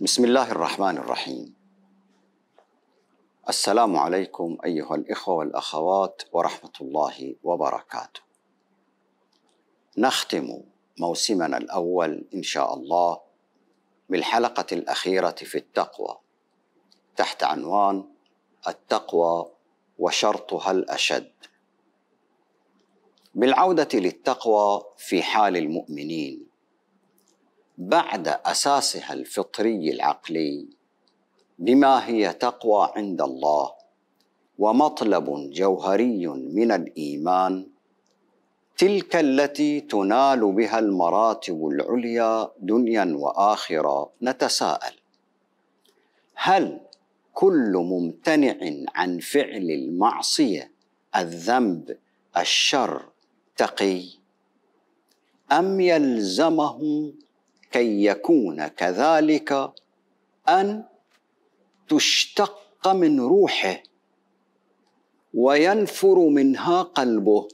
بسم الله الرحمن الرحيم. السلام عليكم أيها الإخوة والأخوات ورحمة الله وبركاته. نختم موسمنا الأول إن شاء الله بالحلقة الأخيرة في التقوى تحت عنوان التقوى وشرطها الأشد، بالعودة للتقوى في حال المؤمنين بعد أساسها الفطري العقلي بما هي تقوى عند الله ومطلب جوهري من الإيمان، تلك التي تنال بها المراتب العليا دنيا وآخرة. نتساءل: هل كل ممتنع عن فعل المعصية الذنب الشر تقي؟ أم يلزمه كي يكون كذلك أن تشتق من روحه وينفر منها قلبه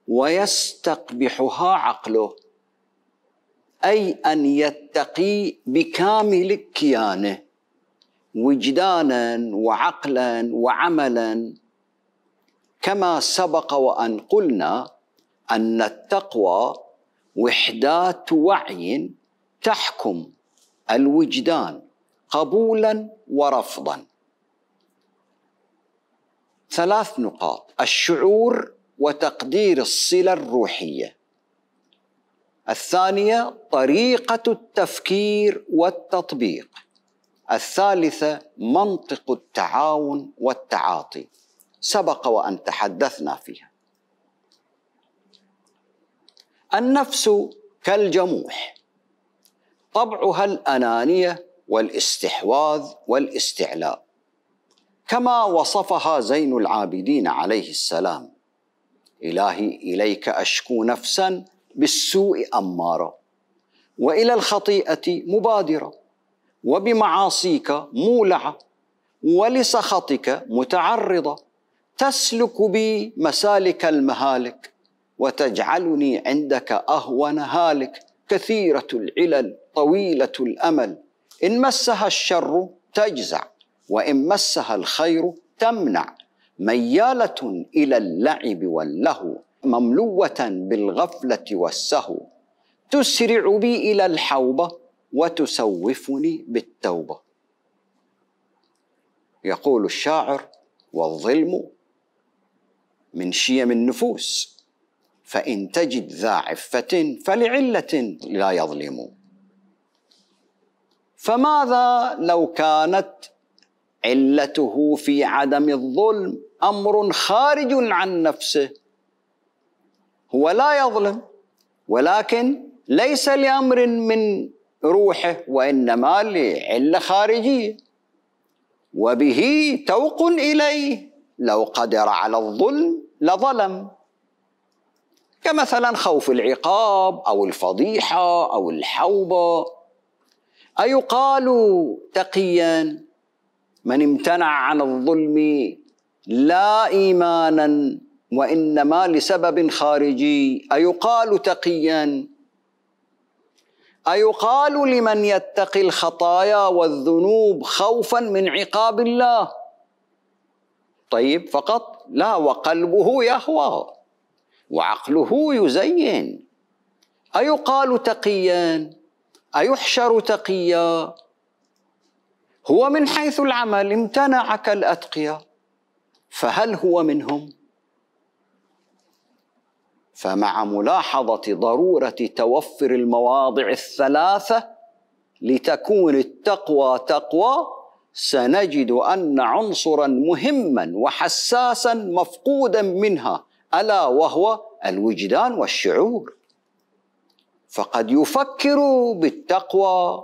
ويستقبحها عقله، أي أن يتقي بكامل كيانه وجدانا وعقلا وعملا، كما سبق وأن قلنا أن التقوى وحدات وعي تحكم الوجدان قبولا ورفضا. 3 نقاط: الشعور وتقدير الصلة الروحية. الثانية طريقة التفكير والتطبيق. الثالثة منطق التعاون والتعاطي، سبق وأن تحدثنا فيها. النفس كالجموح، طبعها الأنانية والاستحواذ والاستعلاء، كما وصفها زين العابدين عليه السلام: إلهي إليك أشكو نفسا بالسوء أمارة، وإلى الخطيئة مبادرة، وبمعاصيك مولعة، ولسخطك متعرضة، تسلك بي مسالك المهالك، وتجعلني عندك أهون هالك، كثيرة العلل طويلة الأمل، إن مسها الشر تجزع، وإن مسها الخير تمنع، ميالة إلى اللعب واللهو، مملوة بالغفلة والسهو، تسرع بي إلى الحوبة وتسوفني بالتوبة. يقول الشاعر: والظلم من شيم النفوس، فإن تجد ذا عفة فلعلة لا يظلم. فماذا لو كانت علته في عدم الظلم أمر خارج عن نفسه؟ هو لا يظلم، ولكن ليس لأمر من روحه، وإنما لعلة خارجية، وبه توق إليه، لو قدر على الظلم لظلم، كمثلا خوف العقاب أو الفضيحة أو الحوبة. أيقال تقيا من امتنع عن الظلم لا إيمانا وإنما لسبب خارجي؟ أيقال تقيا؟ أيقال لمن يتقي الخطايا والذنوب خوفا من عقاب الله؟ طيب فقط؟ لا، وقلبه يهوى وعقله يزين. أيقال تقيا؟ أيحشر تقيا؟ هو من حيث العمل امتنع كالأتقياء، فهل هو منهم؟ فمع ملاحظة ضرورة توفر المواضع ال3 لتكون التقوى تقوى، سنجد أن عنصرا مهما وحساسا مفقودا منها، ألا وهو الوجدان والشعور. فقد يفكر بالتقوى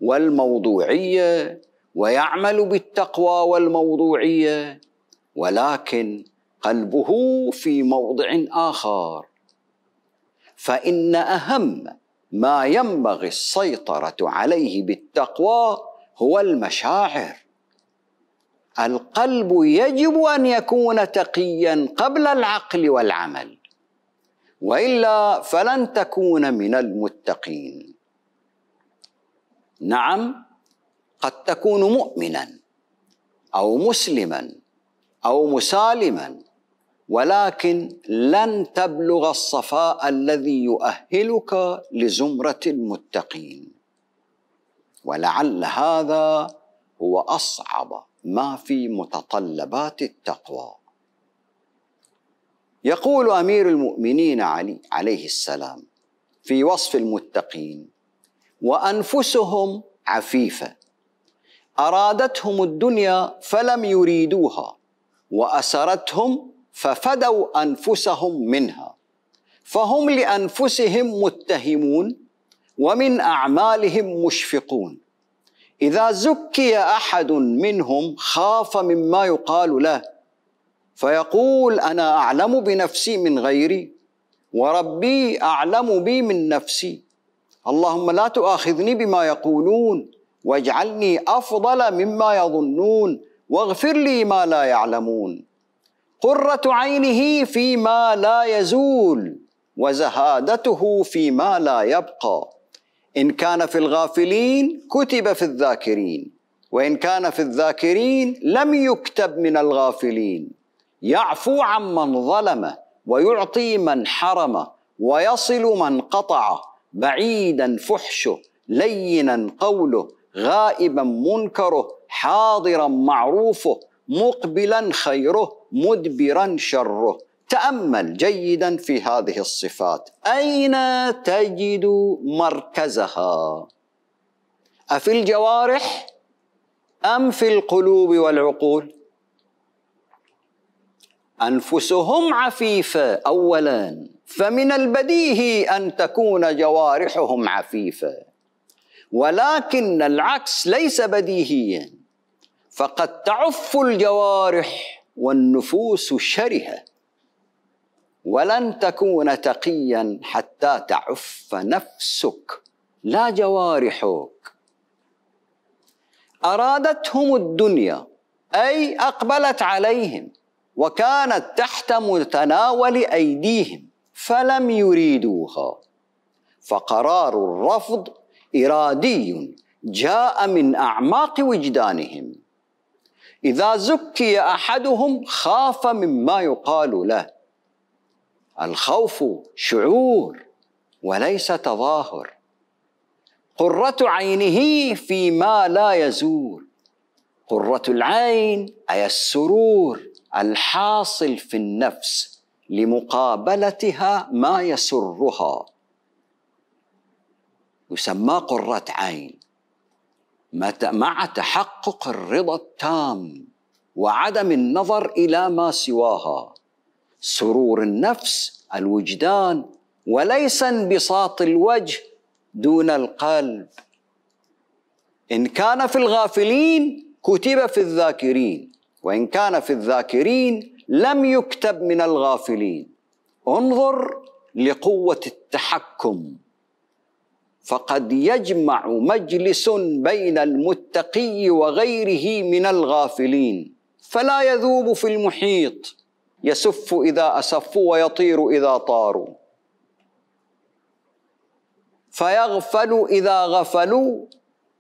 والموضوعية ويعمل بالتقوى والموضوعية، ولكن قلبه في موضع آخر. فإن أهم ما ينبغي السيطرة عليه بالتقوى هو المشاعر. القلب يجب أن يكون تقيا قبل العقل والعمل، وإلا فلن تكون من المتقين. نعم، قد تكون مؤمنا أو مسلما أو مسالما، ولكن لن تبلغ الصفاء الذي يؤهلك لزمرة المتقين. ولعل هذا هو أصعب ما في متطلبات التقوى. يقول أمير المؤمنين علي عليه السلام في وصف المتقين: وأنفسهم عفيفة، أرادتهم الدنيا فلم يريدوها، وأسرتهم ففدوا أنفسهم منها، فهم لأنفسهم متهمون ومن أعمالهم مشفقون. إذا زكي أحد منهم خاف مما يقال له، فيقول: أنا أعلم بنفسي من غيري، وربي أعلم بي من نفسي، اللهم لا تؤاخذني بما يقولون، واجعلني أفضل مما يظنون، واغفر لي ما لا يعلمون. قرة عينه فيما لا يزول، وزهادته فيما لا يبقى. إن كان في الغافلين كتب في الذاكرين، وإن كان في الذاكرين لم يكتب من الغافلين. يعفو عمن ظلمه، ويعطي من حرمه، ويصل من قطعه. بعيدا فحشه، لينا قوله، غائبا منكره، حاضرا معروفه، مقبلا خيره، مدبرا شره. تأمل جيدا في هذه الصفات، أين تجد مركزها؟ أفي الجوارح أم في القلوب والعقول؟ أنفسهم عفيفة أولا، فمن البديهي أن تكون جوارحهم عفيفة، ولكن العكس ليس بديهيا، فقد تعف الجوارح والنفوس شرهة. ولن تكون تقيا حتى تعف نفسك لا جوارحك. أرادتهم الدنيا، أي أقبلت عليهم وكانت تحت متناول أيديهم، فلم يريدوها، فقرار الرفض إرادي جاء من أعماق وجدانهم. إذا زكي أحدهم خاف مما يقال له. الخوف شعور وليس تظاهر. قرة عينه فيما لا يزول. قرة العين أي السرور الحاصل في النفس لمقابلتها ما يسرها، يسمى قرة عين، مع تحقق الرضا التام وعدم النظر إلى ما سواها. سرور النفس الوجدان، وليس انبساط الوجه دون القلب. إن كان في الغافلين كتب في الذاكرين، وإن كان في الذاكرين لم يكتب من الغافلين. انظر لقوة التحكم، فقد يجمع مجلس بين المتقي وغيره من الغافلين، فلا يذوب في المحيط، يسف إذا أسفوا ويطير إذا طاروا، فيغفل إذا غفلوا،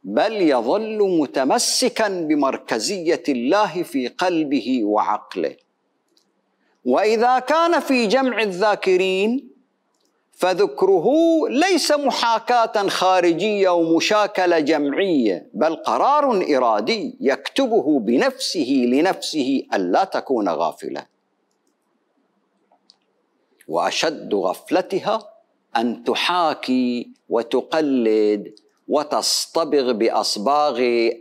بل يظل متمسكا بمركزية الله في قلبه وعقله. وإذا كان في جمع الذاكرين فذكره ليس محاكاة خارجية ومشاكلة جمعية، بل قرار إرادي يكتبه بنفسه لنفسه ألا تكون غافلة. وأشد غفلتها أن تحاكي وتقلد وتصطبغ بأصباغ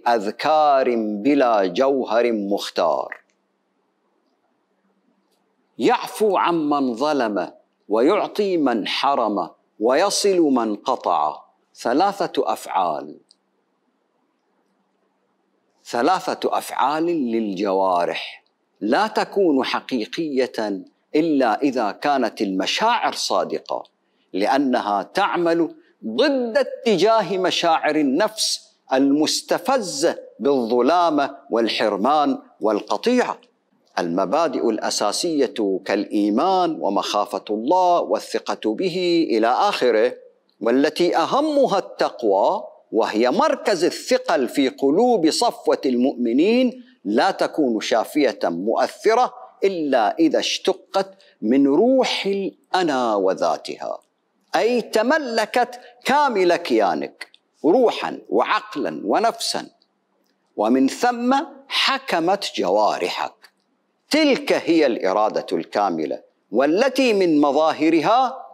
أذكار بلا جوهر مختار. يعفو عمن ظلمه، ويعطي من حرمه، ويصل من قطعه. ثلاثة أفعال للجوارح لا تكون حقيقية إلا إذا كانت المشاعر صادقة، لأنها تعمل ضد اتجاه مشاعر النفس المستفزة بالظلامة والحرمان والقطيعة. المبادئ الأساسية كالإيمان ومخافة الله والثقة به إلى آخره، والتي أهمها التقوى، وهي مركز الثقل في قلوب صفوة المؤمنين، لا تكون شافية مؤثرة إلا إذا اشتقت من روح الأنا وذاتها، أي تملكت كامل كيانك روحا وعقلا ونفسا، ومن ثم حكمت جوارحك. تلك هي الإرادة الكاملة، والتي من مظاهرها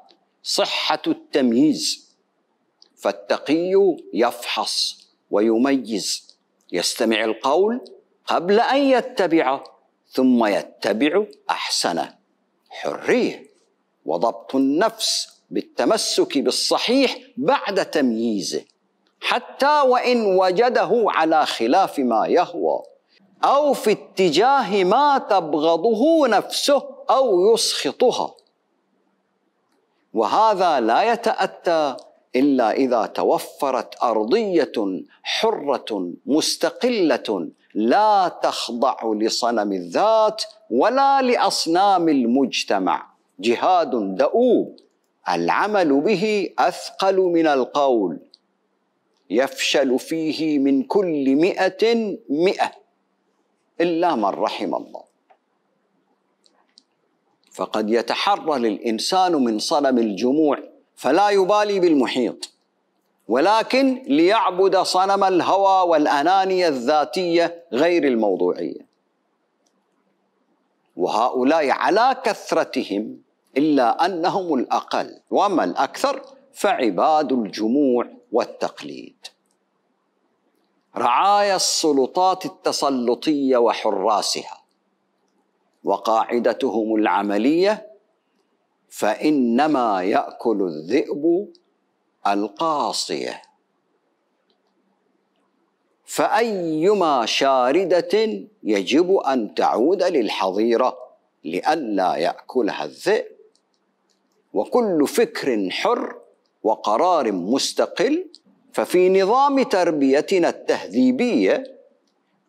صحة التمييز. فالتقي يفحص ويميز، يستمع القول قبل أن يتبعه، ثم يتبع أحسنه. حرية وضبط النفس بالتمسك بالصحيح بعد تمييزه، حتى وإن وجده على خلاف ما يهوى أو في اتجاه ما تبغضه نفسه أو يسخطها. وهذا لا يتأتى إلا إذا توفرت أرضية حرة مستقلة لا تخضع لصنم الذات ولا لأصنام المجتمع. جهاد دؤوب العمل به أثقل من القول، يفشل فيه من كل 100 إلا من رحم الله. فقد يتحرر الإنسان من صنم الجموع فلا يبالي بالمحيط، ولكن ليعبد صنم الهوى والأنانية الذاتية غير الموضوعية. وهؤلاء على كثرتهم إلا أنهم الأقل، وأما الأكثر فعباد الجموع والتقليد. رعايا السلطات التسلطية وحراسها، وقاعدتهم العملية: فإنما يأكل الذئب القاصية. فأيما شاردة يجب أن تعود للحظيرة لئلا يأكلها الذئب. وكل فكر حر وقرار مستقل، ففي نظام تربيتنا التهذيبية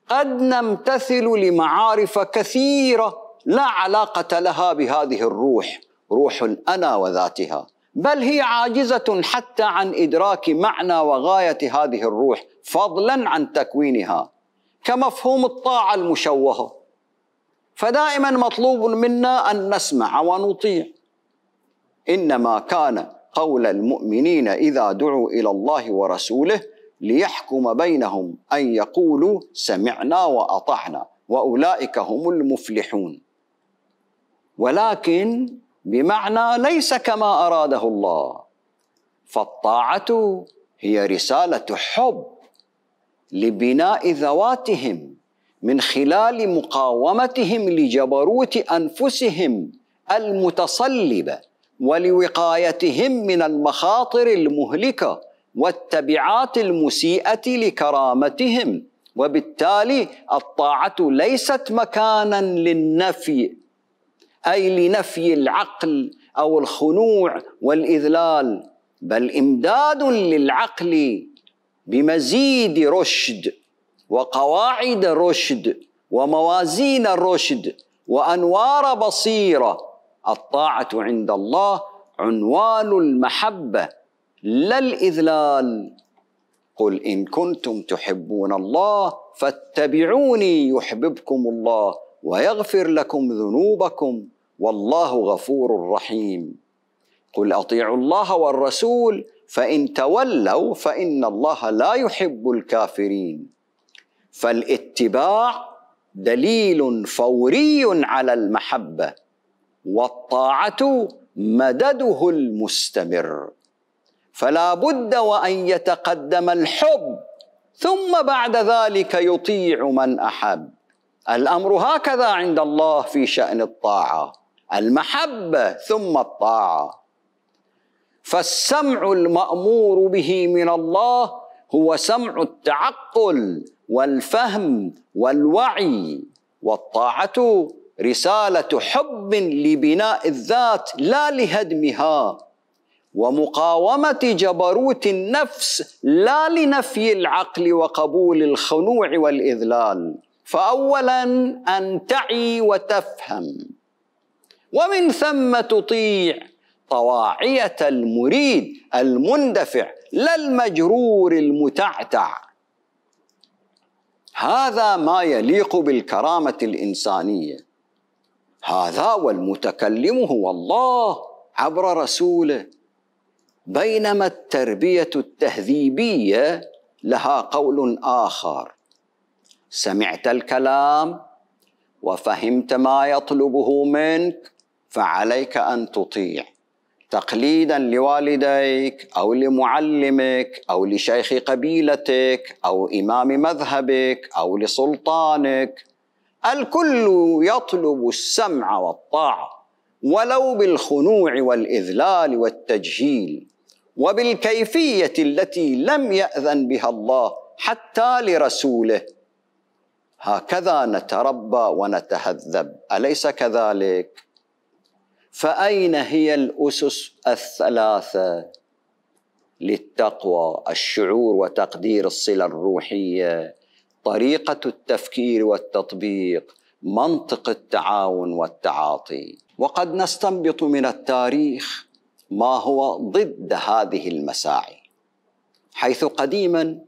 قد نمتثل لمعارف كثيرة لا علاقة لها بهذه الروح، روح الأنا وذاتها، بل هي عاجزة حتى عن إدراك معنى وغاية هذه الروح، فضلا عن تكوينها، كمفهوم الطاعة المشوهة. فدائما مطلوب منا أن نسمع ونطيع. إنما كان قول المؤمنين إذا دعوا إلى الله ورسوله ليحكم بينهم أن يقولوا سمعنا وأطعنا، وأولئك هم المفلحون. ولكن بمعنى ليس كما أراده الله. فالطاعة هي رسالة حب لبناء ذواتهم من خلال مقاومتهم لجبروت أنفسهم المتصلبة، ولوقايتهم من المخاطر المهلكة والتبعات المسيئة لكرامتهم. وبالتالي الطاعة ليست مكانا للنفي، أي لنفي العقل أو الخنوع والإذلال، بل إمداد للعقل بمزيد رشد وقواعد رشد وموازين رشد وأنوار بصيرة. الطاعة عند الله عنوان المحبة لا الإذلال. قل إن كنتم تحبون الله فاتبعوني يحببكم الله ويغفر لكم ذنوبكم والله غفور رحيم. قل أطيعوا الله والرسول فإن تولوا فإن الله لا يحب الكافرين. فالاتباع دليل فوري على المحبة، والطاعة مدده المستمر. فلا بد وأن يتقدم الحب ثم بعد ذلك يطيع من أحب. الأمر هكذا عند الله في شأن الطاعة، المحبة ثم الطاعة. فالسمع المأمور به من الله هو سمع التعقل والفهم والوعي، والطاعة رسالة حب لبناء الذات لا لهدمها، ومقاومة جبروت النفس لا لنفي العقل وقبول الخنوع والإذلال. فأولا أن تعي وتفهم، ومن ثم تطيع طواعية المريد المندفع لا المجرور المتعتع. هذا ما يليق بالكرامة الإنسانية. هذا والمتكلم هو الله عبر رسوله. بينما التربية التهذيبية لها قول آخر: سمعت الكلام وفهمت ما يطلبه منك فعليك أن تطيع، تقليدا لوالديك أو لمعلمك أو لشيخ قبيلتك أو إمام مذهبك أو لسلطانك. الكل يطلب السمع والطاعة، ولو بالخنوع والإذلال والتجهيل، وبالكيفية التي لم يأذن بها الله حتى لرسوله. هكذا نتربى ونتهذب، أليس كذلك؟ فأين هي الأسس الثلاثة للتقوى؟ الشعور وتقدير الصلة الروحية، طريقة التفكير والتطبيق، منطق التعاون والتعاطي. وقد نستنبط من التاريخ ما هو ضد هذه المساعي، حيث قديما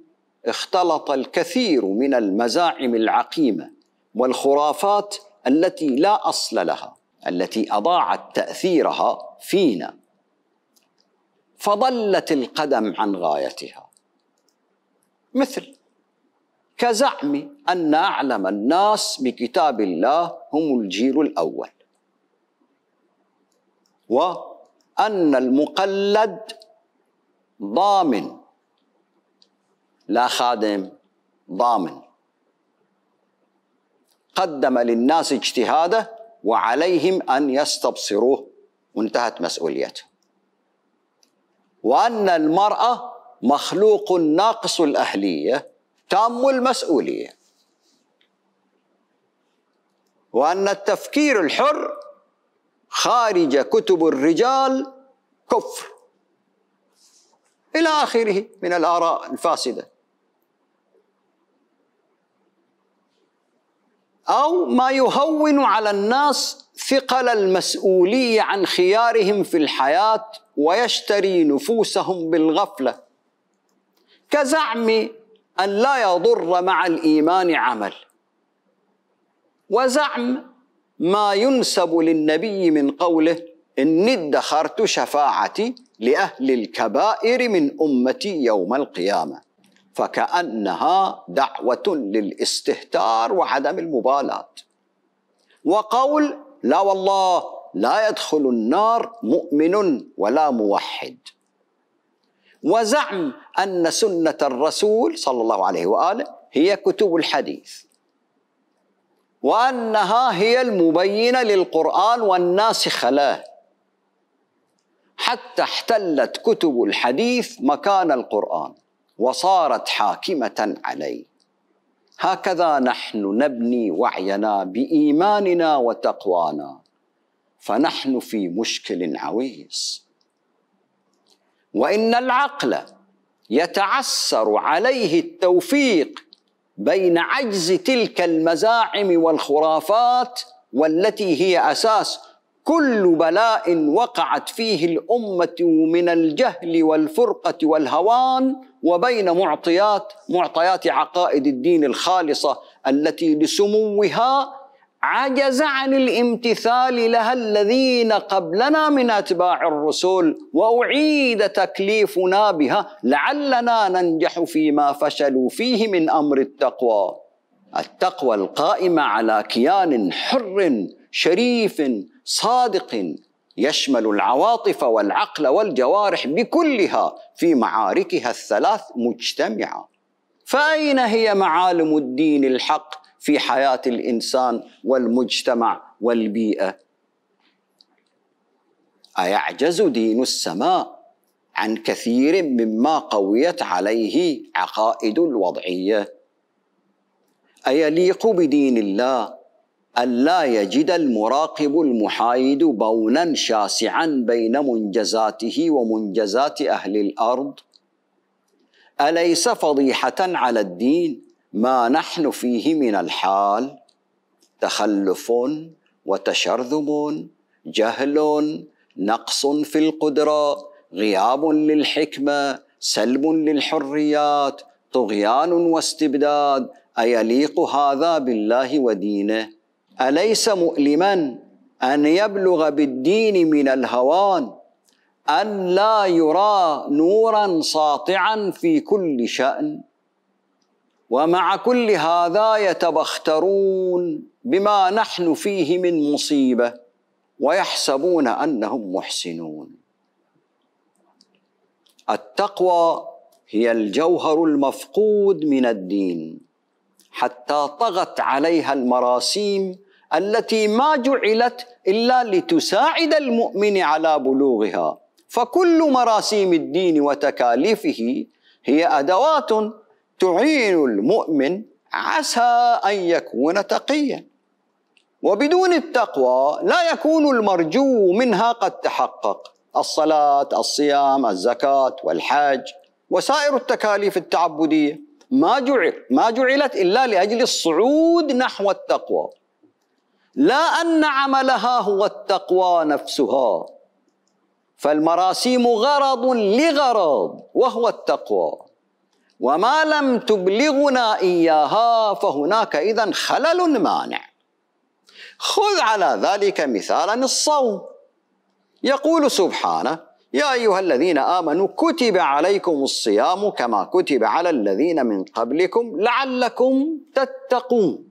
اختلط الكثير من المزاعم العقيمة والخرافات التي لا أصل لها، التي أضاعت تأثيرها فينا، فضلت القدم عن غايتها، مثل كزعم أن أعلم الناس بكتاب الله هم الجيل الأول، وأن المقلد ضامن لا خادم، ضامن قدم للناس اجتهاده وعليهم أن يستبصروه وانتهت مسؤوليته، وأن المرأة مخلوق ناقص الأهلية تام المسؤولية، وأن التفكير الحر خارج كتب الرجال كفر، إلى آخره من الآراء الفاسدة. أو ما يهون على الناس ثقل المسؤولية عن خيارهم في الحياة ويشتري نفوسهم بالغفلة، كزعم أن لا يضر مع الإيمان عمل، وزعم ما ينسب للنبي من قوله: إني ادخرت شفاعتي لأهل الكبائر من أمتي يوم القيامة، فكأنها دعوة للاستهتار وعدم المبالاة. وقول: لا والله لا يدخل النار مؤمن ولا موحد. وزعم أن سنة الرسول صلى الله عليه وآله هي كتب الحديث، وأنها هي المبينة للقرآن والناسخة له، حتى احتلت كتب الحديث مكان القرآن وصارت حاكمة عليه. هكذا نحن نبني وعينا بإيماننا وتقوانا، فنحن في مشكل عويص. وإن العقل يتعسر عليه التوفيق بين عجز تلك المزاعم والخرافات، والتي هي أساس كل بلاء وقعت فيه الأمة من الجهل والفرقة والهوان، وبين معطيات عقائد الدين الخالصة التي لسموها عجز عن الامتثال لها الذين قبلنا من أتباع الرسل، وأعيد تكليفنا بها لعلنا ننجح فيما فشلوا فيه من أمر التقوى. التقوى القائمة على كيان حر شريف صادق يشمل العواطف والعقل والجوارح بكلها في معاركها الثلاث مجتمعة. فأين هي معالم الدين الحق في حياة الإنسان والمجتمع والبيئة؟ أيعجز دين السماء عن كثير مما قويت عليه عقائد الوضعية؟ أيليق بدين الله ألا يجد المراقب المحايد بونا شاسعا بين منجزاته ومنجزات أهل الأرض؟ أليس فضيحة على الدين ما نحن فيه من الحال؟ تخلف وتشرذم، جهل، نقص في القدرة، غياب للحكمة، سلب للحريات، طغيان واستبداد. أيليق هذا بالله ودينه؟ أليس مؤلما أن يبلغ بالدين من الهوان أن لا يرى نورا ساطعا في كل شأن؟ ومع كل هذا يتبخترون بما نحن فيه من مصيبة ويحسبون أنهم محسنون. التقوى هي الجوهر المفقود من الدين، حتى طغت عليها المراسيم التي ما جعلت إلا لتساعد المؤمن على بلوغها. فكل مراسيم الدين وتكاليفه هي أدوات تعين المؤمن عسى أن يكون تقيا، وبدون التقوى لا يكون المرجو منها قد تحقق. الصلاة، الصيام، الزكاة والحج وسائر التكاليف التعبدية ما جعلت إلا لأجل الصعود نحو التقوى، لا أن عملها هو التقوى نفسها. فالمراسيم غرض لغرض وهو التقوى، وما لم تبلغنا إياها فهناك إذن خلل مانع. خذ على ذلك مثالا الصوم. يقول سبحانه: يا أيها الذين آمنوا كتب عليكم الصيام كما كتب على الذين من قبلكم لعلكم تتقون.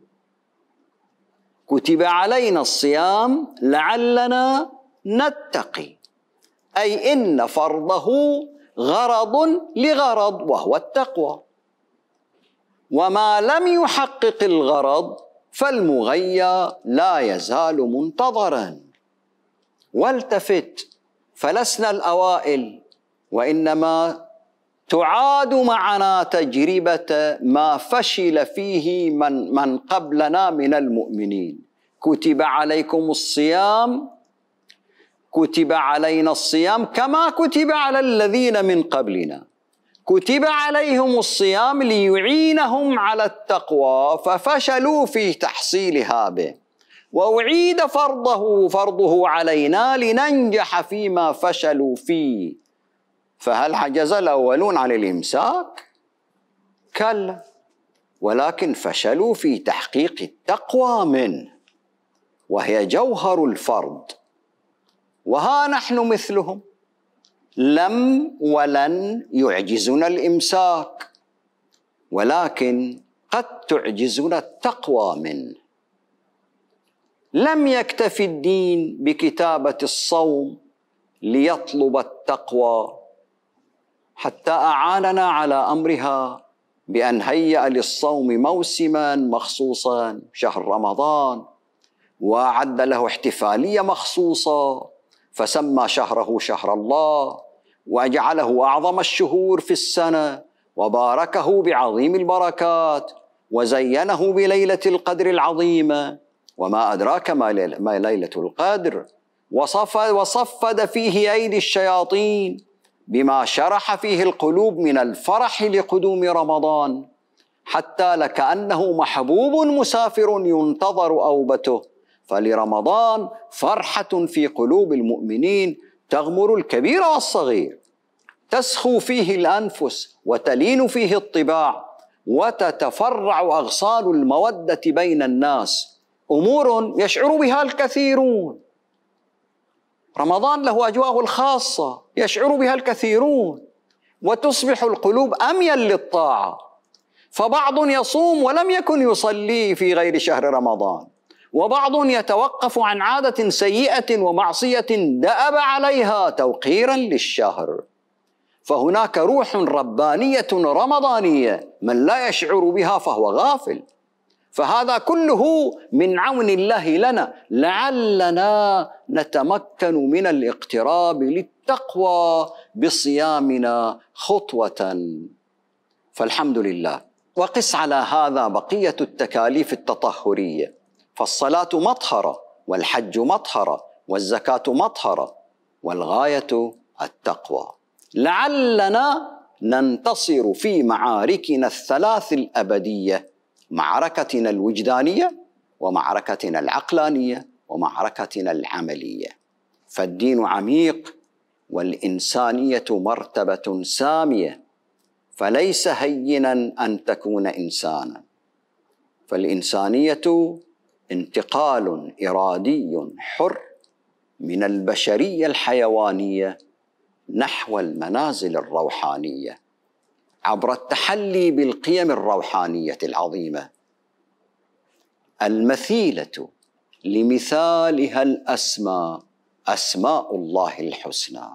كتب علينا الصيام لعلنا نتقي، أي إن فرضه غرض لغرض وهو التقوى، وما لم يحقق الغرض فالمغيى لا يزال منتظرا. والتفت، فلسنا الأوائل، وإنما تعاد معنا تجربة ما فشل فيه من قبلنا من المؤمنين. كتب عليكم الصيام، كتب علينا الصيام كما كتب على الذين من قبلنا. كتب عليهم الصيام ليعينهم على التقوى ففشلوا في تحصيلها به، وأعيد فرضه علينا لننجح فيما فشلوا فيه. فهل عجز الأولون عن الإمساك؟ كلا، ولكن فشلوا في تحقيق التقوى منه، وهي جوهر الفرض. وها نحن مثلهم، لم ولن يعجزنا الإمساك، ولكن قد تعجزنا التقوى منه. لم يكتف الدين بكتابة الصوم ليطلب التقوى، حتى أعاننا على أمرها بأن هيأ للصوم موسما مخصوصا، شهر رمضان، وأعد له احتفالية مخصوصة، فسمى شهره شهر الله، وجعله أعظم الشهور في السنة، وباركه بعظيم البركات، وزينه بليلة القدر العظيمة. وما أدراك ما ليلة القدر؟ وصفد فيه أيدي الشياطين بما شرح فيه القلوب من الفرح لقدوم رمضان، حتى لكأنه محبوب مسافر ينتظر أوبته. فلرمضان فرحة في قلوب المؤمنين تغمر الكبير والصغير، تسخو فيه الأنفس وتلين فيه الطباع، وتتفرع أغصان المودة بين الناس، أمور يشعر بها الكثيرون. رمضان له أجواءه الخاصة يشعر بها الكثيرون، وتصبح القلوب أميل للطاعة. فبعض يصوم ولم يكن يصلي في غير شهر رمضان، وبعض يتوقف عن عادة سيئة ومعصية دأب عليها توقيرا للشهر. فهناك روح ربانية رمضانية من لا يشعر بها فهو غافل. فهذا كله من عون الله لنا، لعلنا نتمكن من الاقتراب للتقوى بصيامنا خطوة. فالحمد لله. وقس على هذا بقية التكاليف التطهرية، فالصلاة مطهرة، والحج مطهرة، والزكاة مطهرة، والغاية التقوى. لعلنا ننتصر في معاركنا الثلاث الأبدية: معركتنا الوجدانية، ومعركتنا العقلانية، ومعركتنا العملية. فالدين عميق والإنسانية مرتبة سامية، فليس هينا أن تكون إنسانا، فالإنسانية انتقال إرادي حر من البشرية الحيوانية نحو المنازل الروحانية عبر التحلي بالقيم الروحانية العظيمة المثيلة لمثالها الأسمى أسماء الله الحسنى،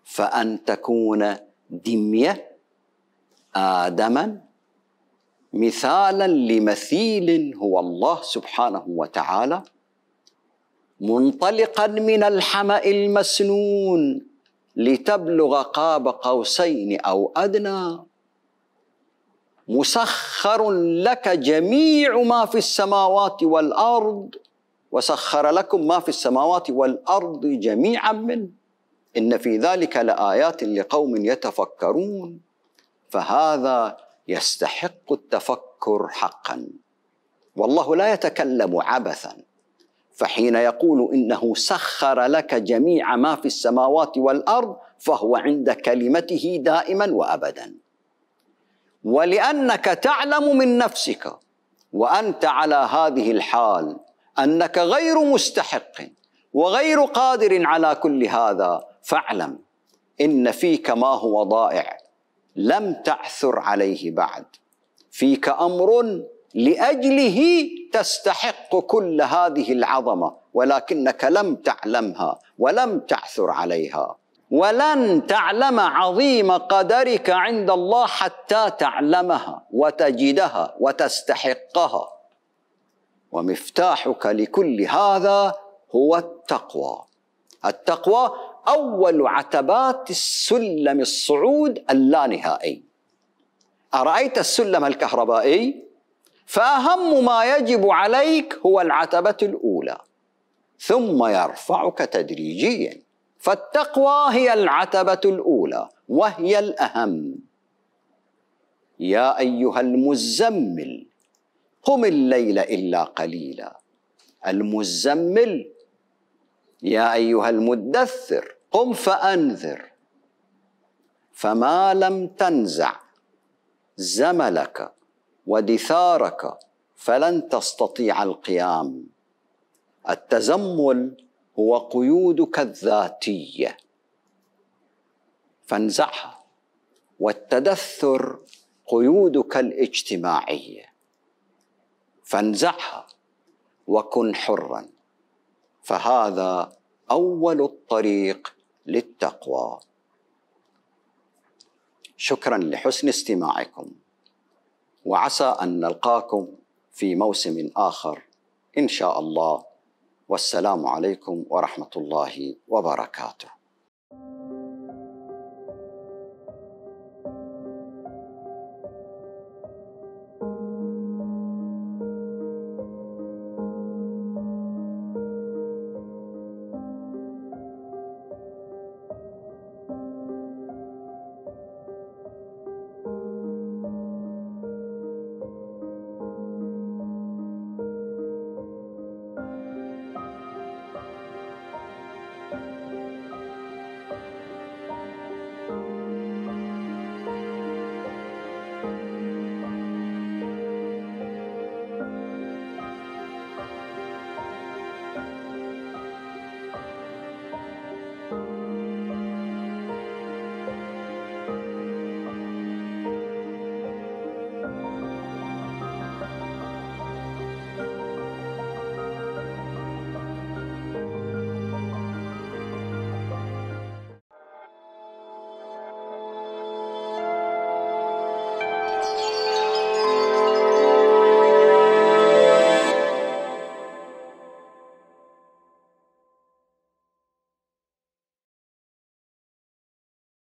فأن تكون دمية آدما مثالا لمثيل هو الله سبحانه وتعالى، منطلقا من الحمأ المسنون لتبلغ قاب قوسين أو أدنى، مسخر لك جميع ما في السماوات والأرض، وسخر لكم ما في السماوات والأرض جميعا منه، إن في ذلك لآيات لقوم يتفكرون. فهذا يستحق التفكر حقا، والله لا يتكلم عبثا، فحين يقول إنه سخر لك جميع ما في السماوات والأرض فهو عند كلمته دائما وأبدا. ولأنك تعلم من نفسك وأنت على هذه الحال أنك غير مستحق وغير قادر على كل هذا، فاعلم إن فيك ما هو ضائع لم تعثر عليه بعد، فيك أمر لأجله تستحق كل هذه العظمة، ولكنك لم تعلمها ولم تعثر عليها، ولن تعلم عظيم قدرك عند الله حتى تعلمها وتجدها وتستحقها. ومفتاحك لكل هذا هو التقوى. التقوى أول عتبات السلم الصعود اللانهائي. أرأيت السلم الكهربائي؟ فأهم ما يجب عليك هو العتبة الأولى، ثم يرفعك تدريجيا، فالتقوى هي العتبة الأولى وهي الأهم. يا أيها المزمل قم الليل إلا قليلا. المزمل. يا أيها المدثر قم فأنذر. فما لم تنزع زملك ودثارك فلن تستطيع القيام. التزمل هو قيودك الذاتية فانزعها، والتدثر قيودك الاجتماعية فانزعها وكن حرا. فهذا أول الطريق للتقوى. شكرا لحسن استماعكم، وعسى أن نلقاكم في موسم آخر إن شاء الله، والسلام عليكم ورحمة الله وبركاته.